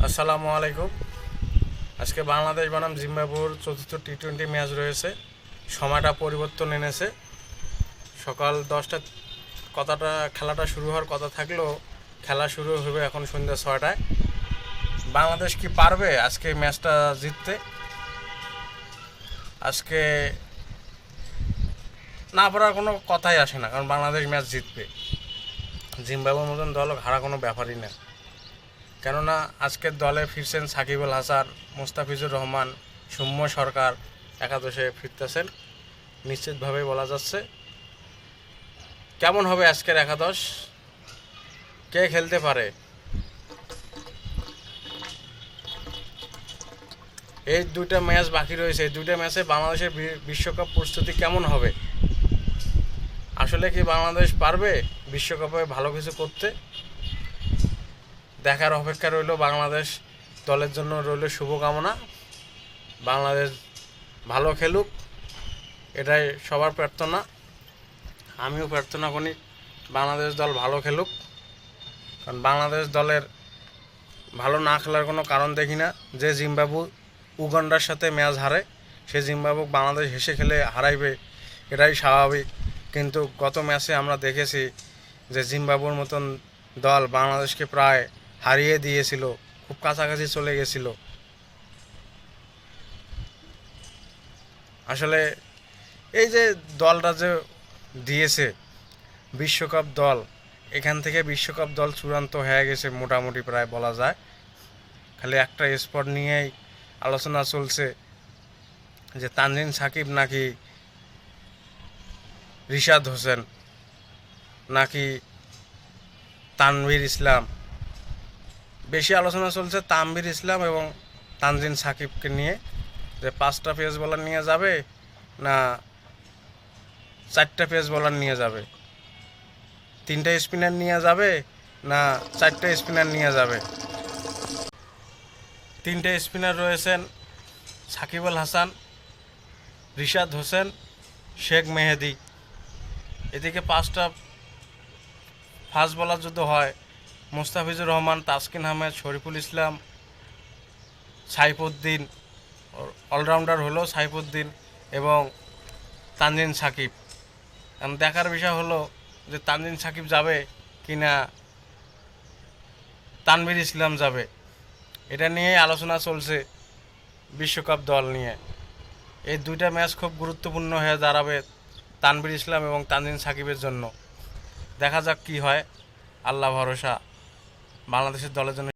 আসসালামু আলাইকুম। আজকে বাংলাদেশ বনাম জিম্বাবুয়ের চতুর্থ টি-20 ম্যাচ রয়েছে। সময়টা পরিবর্তন এনেছে। সকাল 10টা খেলাটা শুরু হওয়ার কথা থাকলেও খেলা শুরু হবে এখন সন্ধ্যা 6টায়। বাংলাদেশ কি পারবে আজকে ম্যাচটা জিততে? আজকে না পারার কোনো কথাই আসে না, কারণ বাংলাদেশ ম্যাচ জিতবে। জিম্বাবুয়ের মতন দল হারা কোনো ব্যাপারই না। কেননা আজকের দলে ফিরছেন সাকিব আল হাসান, মুস্তাফিজুর রহমান, সৌম্য সরকার একাদশে ফিরতেছেন। নিশ্চিতভাবে বলা যাচ্ছে কেমন হবে আজকের একাদশ, কে খেলতে পারে। এই দুইটা ম্যাচ বাকি রয়েছে, এই দুইটা ম্যাচে বাংলাদেশের বিশ্বকাপ প্রস্তুতি কেমন হবে? আসলে কি বাংলাদেশ পারবে বিশ্বকাপে ভালো কিছু করতে? দেখার অপেক্ষা রইল। বাংলাদেশ দলের জন্য রইল শুভকামনা। বাংলাদেশ ভালো খেলুক, এটাই সবার প্রার্থনা। আমিও প্রার্থনা করি বাংলাদেশ দল ভালো খেলুক, কারণ বাংলাদেশ দলের ভালো না খেলার কোনো কারণ দেখি না। যে জিম্বাবু উগান্ডার সাথে ম্যাচ হারে, সে জিম্বাবু বাংলাদেশ হেসে খেলে হারাইবে, এটাই স্বাভাবিক। কিন্তু গত ম্যাচে আমরা দেখেছি যে জিম্বাবুর মতন দল বাংলাদেশকে প্রায় হারিয়ে দিয়েছিল, খুব কাছাকাছি চলে গেছিল। আসলে এই যে দলটা যে দিয়েছে বিশ্বকাপ দল, এখান থেকে বিশ্বকাপ দল চূড়ান্ত হয়ে গেছে মোটামুটি, প্রায় বলা যায়। খালি একটা স্পট নিয়েই আলোচনা চলছে যে তানজিম সাকিব নাকি রিশাদ হোসেন নাকি তানভীর ইসলাম। বেশি আলোচনা চলছে তানভীর ইসলাম এবং তানজিম সাকিবকে নিয়ে, যে 5টা পেস বলার নিয়ে যাবে না 4টা পেস বলার নিয়ে যাবে, 3টা স্পিনার নিয়ে যাবে না 4টা স্পিনার নিয়ে যাবে। 3টে স্পিনার রয়েছেন সাকিব আল হাসান, রিশাদ হোসেন, শেখ মেহেদি। এদিকে 5টা ফাস্ট বলার যদি হয় মুস্তাফিজুর রহমান, তাসকিন আহমেদ, শরীফুল ইসলাম, সাইফুদ্দিন, অলরাউন্ডার হলো সাইফুদ্দিন এবং তানজিম সাকিব। এখন দেখার বিষয় হলো যে তানজিম সাকিব যাবে কি না তানভীর ইসলাম যাবে, এটা নিয়েই আলোচনা চলছে বিশ্বকাপ দল নিয়ে। এই দুইটা ম্যাচ খুব গুরুত্বপূর্ণ হয়ে দাঁড়াবে তানভীর ইসলাম এবং তানজিম সাকিবের জন্য। দেখা যাক কি হয়। আল্লাহ ভরসা, বাংলাদেশের দলের জন্য